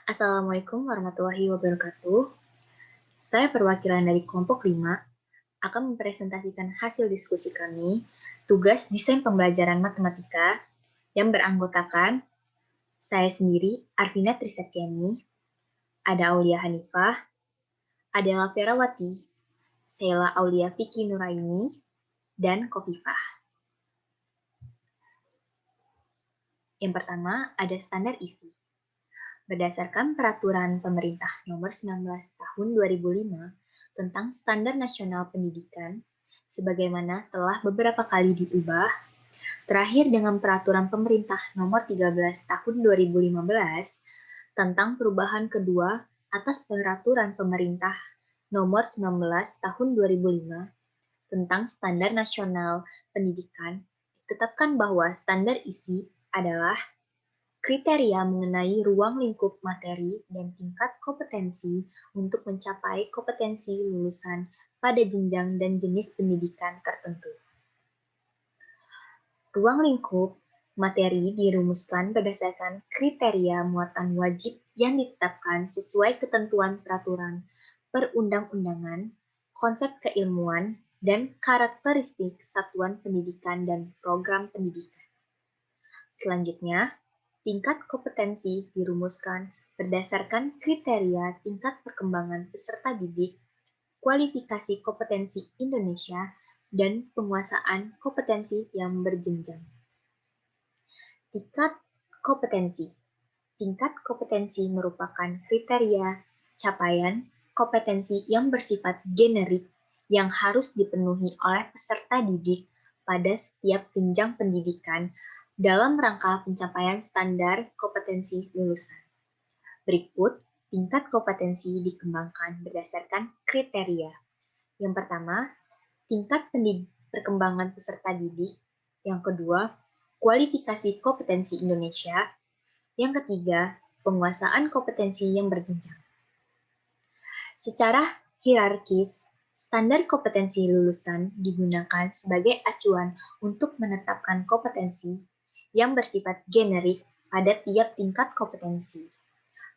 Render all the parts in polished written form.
Assalamualaikum warahmatullahi wabarakatuh. Saya perwakilan dari kelompok 5 akan mempresentasikan hasil diskusi kami, tugas desain pembelajaran matematika yang beranggotakan saya sendiri, Arvina Trisatyani, ada Aulia Hanifah, Adela Ferawati, Sheila Aulia Vicky Nuraini, dan Kofifah. Yang pertama, ada standar isi. Berdasarkan Peraturan Pemerintah Nomor 19 Tahun 2005 tentang Standar Nasional Pendidikan, sebagaimana telah beberapa kali diubah, terakhir dengan Peraturan Pemerintah Nomor 13 Tahun 2015 tentang perubahan kedua atas Peraturan Pemerintah Nomor 19 Tahun 2005 tentang Standar Nasional Pendidikan, ditetapkan bahwa standar isi adalah kriteria mengenai ruang lingkup materi dan tingkat kompetensi untuk mencapai kompetensi lulusan pada jenjang dan jenis pendidikan tertentu. Ruang lingkup materi dirumuskan berdasarkan kriteria muatan wajib yang ditetapkan sesuai ketentuan peraturan perundang-undangan, konsep keilmuan, dan karakteristik satuan pendidikan dan program pendidikan. Selanjutnya, tingkat kompetensi dirumuskan berdasarkan kriteria tingkat perkembangan peserta didik, kualifikasi kompetensi Indonesia, dan penguasaan kompetensi yang berjenjang. Tingkat kompetensi. Tingkat kompetensi merupakan kriteria capaian kompetensi yang bersifat generik yang harus dipenuhi oleh peserta didik pada setiap jenjang pendidikan dalam rangka pencapaian standar kompetensi lulusan. Berikut tingkat kompetensi dikembangkan berdasarkan kriteria. Yang pertama, tingkat perkembangan peserta didik. Yang kedua, kualifikasi kompetensi Indonesia. Yang ketiga, penguasaan kompetensi yang berjenjang. Secara hierarkis, standar kompetensi lulusan digunakan sebagai acuan untuk menetapkan kompetensi yang bersifat generik pada tiap tingkat kompetensi.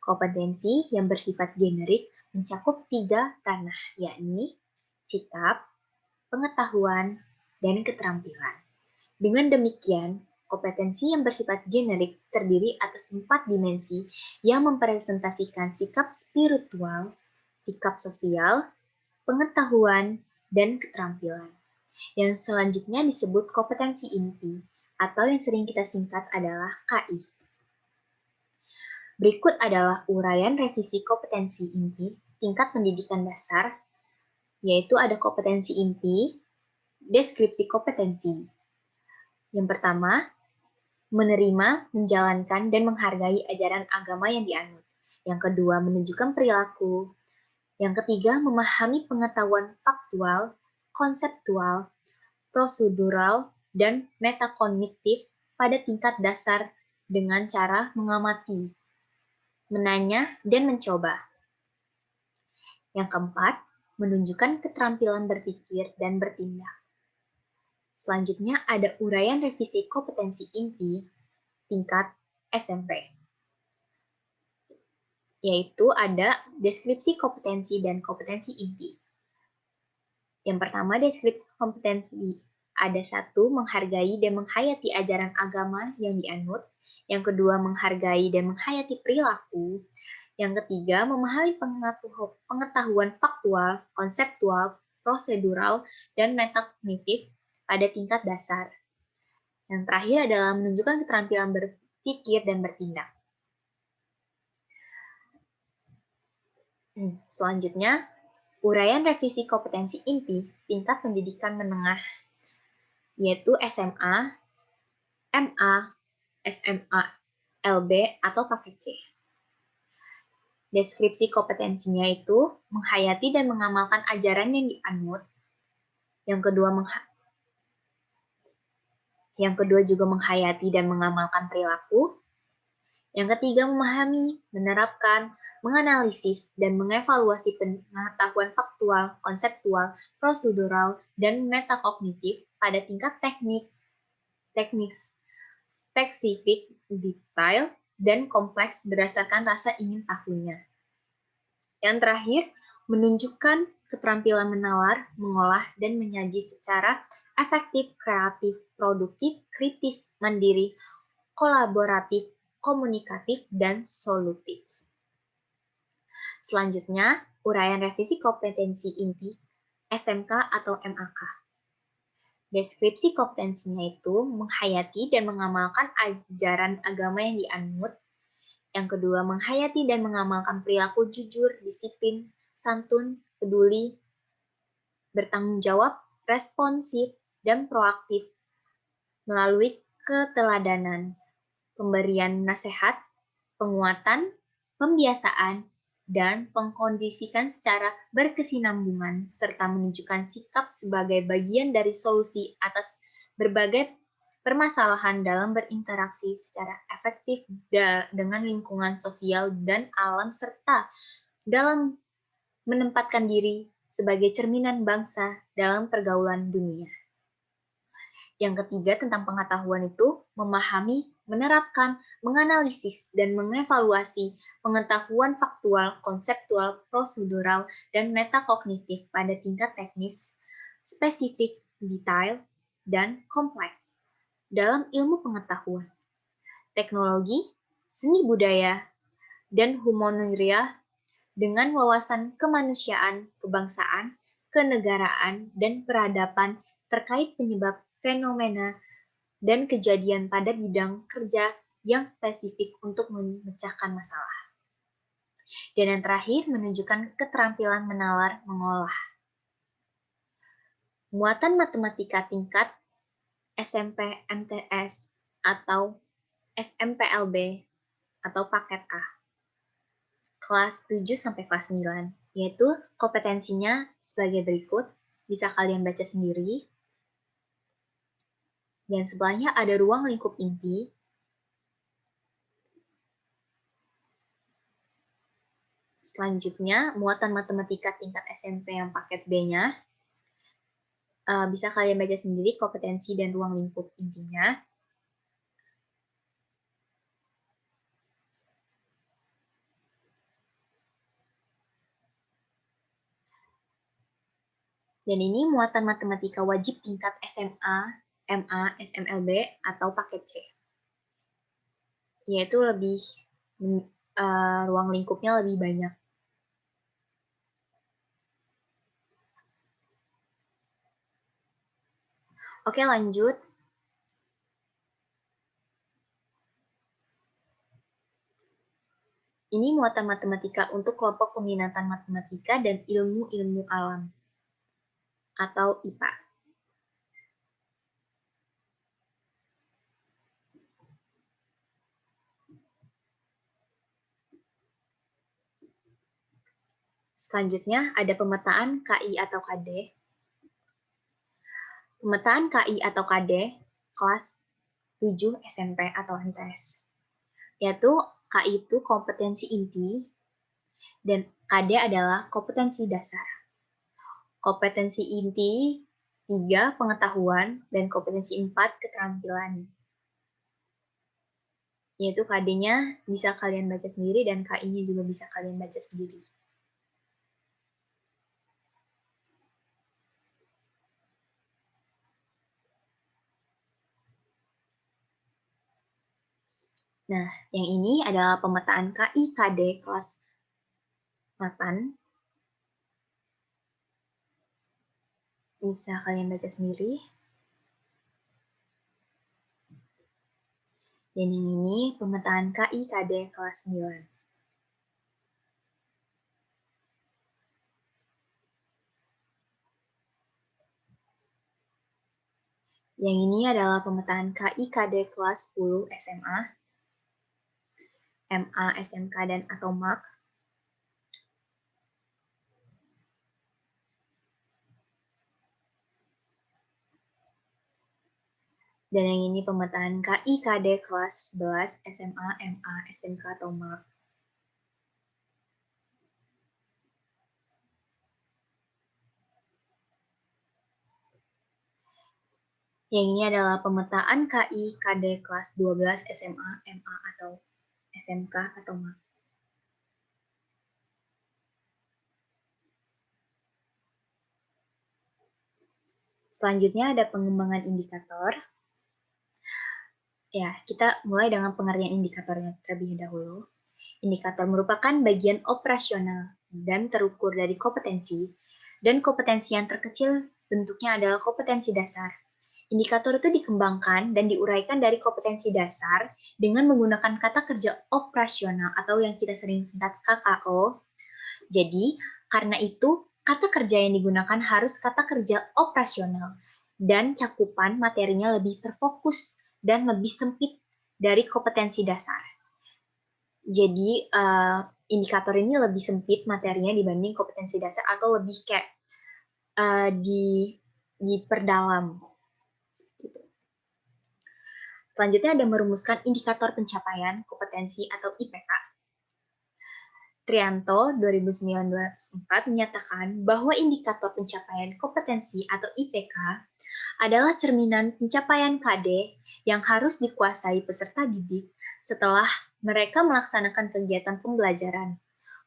Kompetensi yang bersifat generik mencakup 3 ranah, yakni sikap, pengetahuan, dan keterampilan. Dengan demikian, kompetensi yang bersifat generik terdiri atas 4 dimensi yang mempresentasikan sikap spiritual, sikap sosial, pengetahuan, dan keterampilan. Yang selanjutnya disebut kompetensi inti, atau yang sering kita singkat adalah KI. Berikut adalah uraian revisi kompetensi inti tingkat pendidikan dasar, yaitu ada kompetensi inti, deskripsi kompetensi. Yang pertama, menerima, menjalankan, dan menghargai ajaran agama yang dianut. Yang kedua, menunjukkan perilaku. Yang ketiga, memahami pengetahuan faktual, konseptual, prosedural, dan metakognitif pada tingkat dasar dengan cara mengamati, menanya, dan mencoba. Yang keempat, menunjukkan keterampilan berpikir dan bertindak. Selanjutnya ada uraian revisi kompetensi inti tingkat SMP, yaitu ada deskripsi kompetensi dan kompetensi inti. Yang pertama, deskripsi kompetensi. Ada 1, menghargai dan menghayati ajaran agama yang dianut. Yang kedua, menghargai dan menghayati perilaku. Yang ketiga, memahami pengetahuan faktual, konseptual, prosedural, dan metakognitif pada tingkat dasar. Yang terakhir adalah menunjukkan keterampilan berpikir dan bertindak. Selanjutnya, uraian revisi kompetensi inti tingkat pendidikan menengah, yaitu SMA, MA, SMA, LB, atau paket C. Deskripsi kompetensinya itu menghayati dan mengamalkan ajaran yang dianut. Yang kedua juga menghayati dan mengamalkan perilaku. Yang ketiga memahami, menerapkan, menganalisis, dan mengevaluasi pengetahuan faktual, konseptual, prosedural, dan metakognitif pada tingkat teknik spesifik, detail, dan kompleks berdasarkan rasa ingin tahunya. Yang terakhir, menunjukkan keterampilan menalar, mengolah, dan menyaji secara efektif, kreatif, produktif, kritis, mandiri, kolaboratif, komunikatif, dan solutif. Selanjutnya, uraian revisi kompetensi inti SMK atau MAK. Deskripsi kompetensinya itu menghayati dan mengamalkan ajaran agama yang dianut. Yang kedua, menghayati dan mengamalkan perilaku jujur, disiplin, santun, peduli, bertanggung jawab, responsif, dan proaktif melalui keteladanan, pemberian nasihat, penguatan, pembiasaan, dan pengkondisikan secara berkesinambungan, serta menunjukkan sikap sebagai bagian dari solusi atas berbagai permasalahan dalam berinteraksi secara efektif dengan lingkungan sosial dan alam, serta dalam menempatkan diri sebagai cerminan bangsa dalam pergaulan dunia. Yang ketiga, tentang pengetahuan itu memahami, menerapkan, menganalisis, dan mengevaluasi pengetahuan faktual, konseptual, prosedural, dan metakognitif pada tingkat teknis, spesifik, detail, dan kompleks dalam ilmu pengetahuan, teknologi, seni budaya, dan humanitarian dengan wawasan kemanusiaan, kebangsaan, kenegaraan, dan peradaban terkait penyebab fenomena dan kejadian pada bidang kerja yang spesifik untuk memecahkan masalah. Dan yang terakhir, menunjukkan keterampilan menalar mengolah. Muatan matematika tingkat SMP MTS atau SMPLB atau paket A. Kelas 7 sampai kelas 9, yaitu kompetensinya sebagai berikut. Bisa kalian baca sendiri. Dan sebelahnya ada ruang lingkup inti. Selanjutnya, muatan matematika tingkat SMP yang paket B-nya. Bisa kalian baca sendiri kompetensi dan ruang lingkup intinya. Dan ini muatan matematika wajib tingkat SMA, MA, SMLB, atau paket C. Yaitu lebih, ruang lingkupnya lebih banyak. Oke, lanjut. Ini muatan matematika untuk kelompok peminatan matematika dan ilmu-ilmu alam, atau IPA. Selanjutnya, ada pemetaan KI atau KD. Pemetaan KI atau KD, kelas 7 SMP atau MTS. Yaitu KI itu kompetensi inti, dan KD adalah kompetensi dasar. Kompetensi inti 3 pengetahuan, dan kompetensi 4 keterampilan. Yaitu KD-nya bisa kalian baca sendiri, dan KI-nya juga bisa kalian baca sendiri. Nah, yang ini adalah pemetaan KI KD kelas 8. Bisa kalian baca sendiri. Dan yang ini pemetaan KI KD kelas 9. Yang ini adalah pemetaan KI KD kelas 10 SMA, MA, SMK, dan atau MAK. Dan yang ini pemetaan KI KD kelas 11 SMA, MA, SMK, atau MAK. Yang ini adalah pemetaan KI KD kelas 12 SMA, MA, atau SMK atau MAK. Selanjutnya ada pengembangan indikator. Ya, kita mulai dengan pengertian indikatornya terlebih dahulu. Indikator merupakan bagian operasional dan terukur dari kompetensi, dan kompetensi yang terkecil bentuknya adalah kompetensi dasar. Indikator itu dikembangkan dan diuraikan dari kompetensi dasar dengan menggunakan kata kerja operasional atau yang kita sering singkat KKO. Jadi, karena itu, kata kerja yang digunakan harus kata kerja operasional dan cakupan materinya lebih terfokus dan lebih sempit dari kompetensi dasar. Jadi, indikator ini lebih sempit materinya dibanding kompetensi dasar atau lebih kayak diperdalam. Selanjutnya ada merumuskan indikator pencapaian kompetensi atau IPK. Trianto 2009-2004 menyatakan bahwa indikator pencapaian kompetensi atau IPK adalah cerminan pencapaian KD yang harus dikuasai peserta didik setelah mereka melaksanakan kegiatan pembelajaran.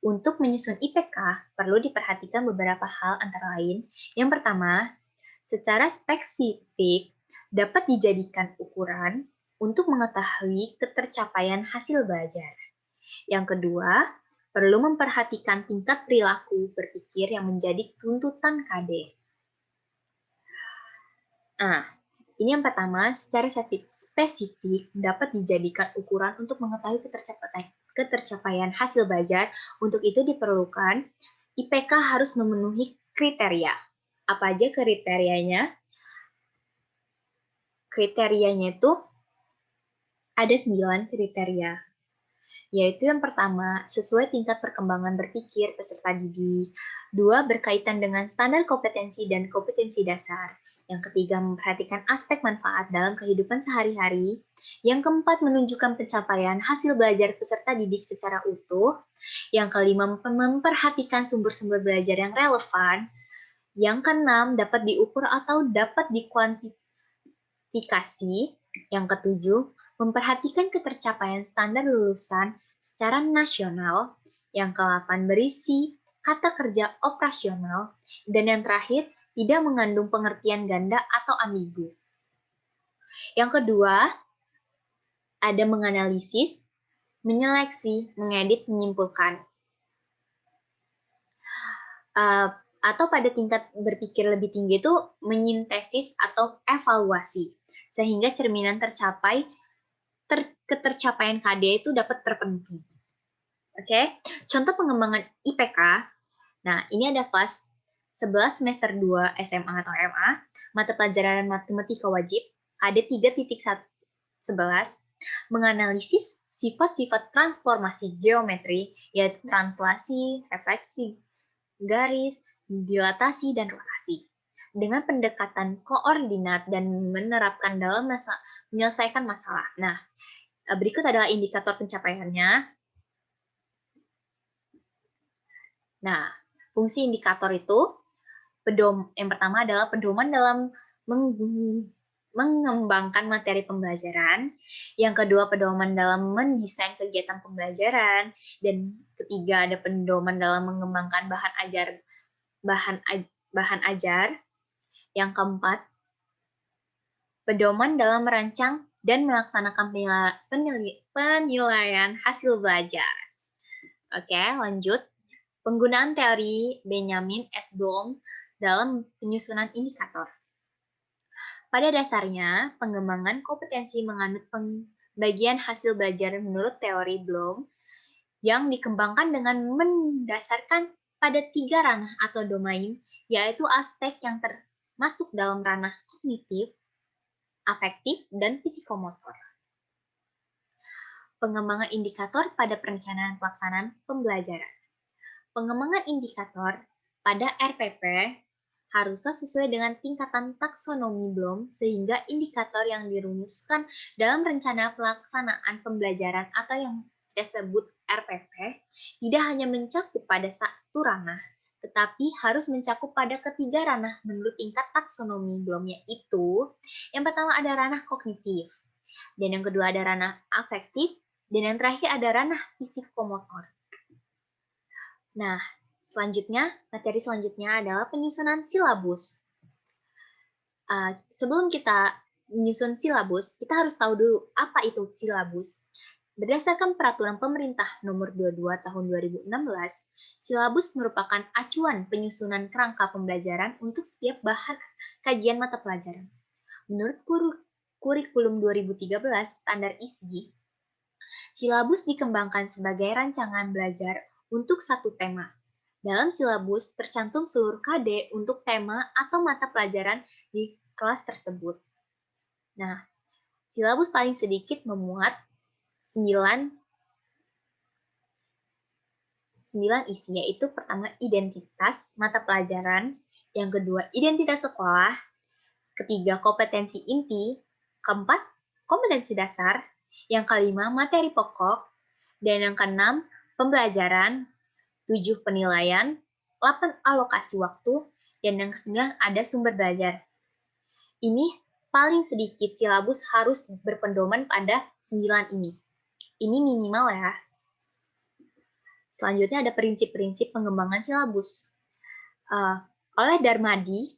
Untuk menyusun IPK, perlu diperhatikan beberapa hal antara lain. Yang pertama, secara spesifik dapat dijadikan ukuran untuk mengetahui ketercapaian hasil belajar. Yang kedua, perlu memperhatikan tingkat perilaku berpikir yang menjadi tuntutan KD. Nah, ini yang pertama, secara spesifik dapat dijadikan ukuran untuk mengetahui ketercapaian hasil belajar. Untuk itu diperlukan IPK harus memenuhi kriteria. Apa aja kriterianya? Kriterianya itu ada 9 kriteria, yaitu yang pertama, sesuai tingkat perkembangan berpikir peserta didik. 2, berkaitan dengan standar kompetensi dan kompetensi dasar. Yang ketiga, memperhatikan aspek manfaat dalam kehidupan sehari-hari. Yang keempat, menunjukkan pencapaian hasil belajar peserta didik secara utuh. Yang kelima, memperhatikan sumber-sumber belajar yang relevan. Yang keenam, dapat diukur atau dapat dikuantifikasi. Yang ketujuh, memperhatikan ketercapaian standar lulusan secara nasional. Yang ke-8 berisi kata kerja operasional. Dan yang terakhir, tidak mengandung pengertian ganda atau ambigu. Yang kedua, ada menganalisis, menyeleksi, mengedit, menyimpulkan. Atau pada tingkat berpikir lebih tinggi itu menyintesis atau evaluasi. Sehingga cerminan ketercapaian KD itu dapat terpenuhi. Oke, contoh pengembangan IPK. Nah, ini ada kelas 11 semester 2 SMA atau MA, mata pelajaran matematika wajib, KD 3.11, menganalisis sifat-sifat transformasi geometri, yaitu translasi, refleksi, garis, dilatasi, dan rotasi. Dengan pendekatan koordinat dan menerapkan dalam menyelesaikan masalah. Nah, berikut adalah indikator pencapaiannya. Nah, fungsi indikator itu, yang pertama adalah pedoman dalam mengembangkan materi pembelajaran. Yang kedua, pedoman dalam mendesain kegiatan pembelajaran. Dan ketiga, ada pedoman dalam mengembangkan bahan ajar. Yang keempat, pedoman dalam merancang dan melaksanakan penilaian hasil belajar. Oke, lanjut. Penggunaan teori Benjamin S. Bloom dalam penyusunan indikator. Pada dasarnya, pengembangan kompetensi menganut pembagian hasil belajar menurut teori Bloom yang dikembangkan dengan mendasarkan pada 3 ranah atau domain, yaitu aspek yang termasuk dalam ranah kognitif, afektif, dan psikomotor. Pengembangan indikator pada perencanaan pelaksanaan pembelajaran. Pengembangan indikator pada RPP haruslah sesuai dengan tingkatan taksonomi Bloom, sehingga indikator yang dirumuskan dalam rencana pelaksanaan pembelajaran atau yang disebut RPP tidak hanya mencakup pada satu ranah, tetapi harus mencakup pada ketiga ranah menurut tingkat taksonomi Bloom, yaitu yang pertama ada ranah kognitif, dan yang kedua ada ranah afektif, Dan yang terakhir ada ranah psikomotor. Nah, materi selanjutnya adalah penyusunan silabus. Sebelum kita menyusun silabus, kita harus tahu dulu apa itu silabus. Berdasarkan Peraturan Pemerintah Nomor 22 Tahun 2016, silabus merupakan acuan penyusunan kerangka pembelajaran untuk setiap bahan kajian mata pelajaran. Menurut Kurikulum 2013 Standar ISI, silabus dikembangkan sebagai rancangan belajar untuk satu tema. Dalam silabus tercantum seluruh KD untuk tema atau mata pelajaran di kelas tersebut. Nah, silabus paling sedikit memuat 9 isi, yaitu pertama identitas mata pelajaran, yang kedua identitas sekolah, ketiga kompetensi inti, keempat kompetensi dasar, yang kelima materi pokok, dan yang keenam pembelajaran, 7 penilaian, 8 alokasi waktu, dan yang ke-9 ada sumber belajar. Ini paling sedikit silabus harus berpedoman pada 9 ini. Ini minimal ya. Selanjutnya ada prinsip-prinsip pengembangan silabus. Oleh Darmadi,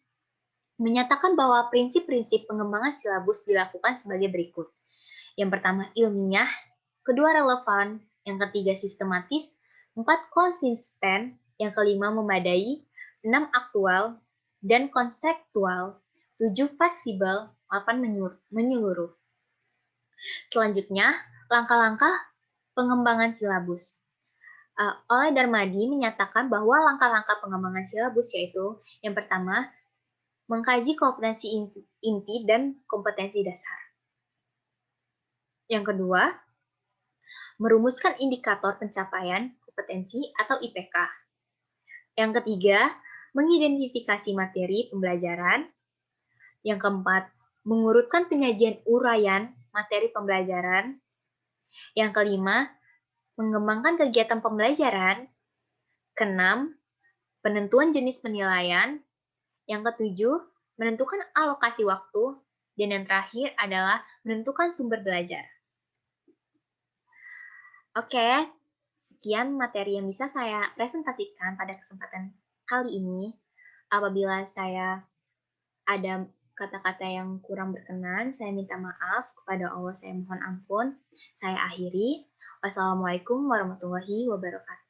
menyatakan bahwa prinsip-prinsip pengembangan silabus dilakukan sebagai berikut. Yang pertama ilmiah, kedua relevan, yang ketiga sistematis, 4 konsisten, yang kelima memadai, 6 aktual, dan konseptual, 7 fleksibel, 8 menyeluruh. Selanjutnya, langkah-langkah pengembangan silabus. Oleh Darmadi menyatakan bahwa langkah-langkah pengembangan silabus yaitu yang pertama, mengkaji kompetensi inti dan kompetensi dasar. Yang kedua, merumuskan indikator pencapaian kompetensi atau IPK. Yang ketiga, mengidentifikasi materi pembelajaran. Yang keempat, mengurutkan penyajian uraian materi pembelajaran. Yang kelima, mengembangkan kegiatan pembelajaran. Keenam, penentuan jenis penilaian. Yang ketujuh, menentukan alokasi waktu. Dan yang terakhir adalah menentukan sumber belajar. Oke, sekian materi yang bisa saya presentasikan pada kesempatan kali ini. Apabila saya ada kata-kata yang kurang berkenan, saya minta maaf. Kepada Allah saya mohon ampun. Saya akhiri. Wassalamualaikum warahmatullahi wabarakatuh.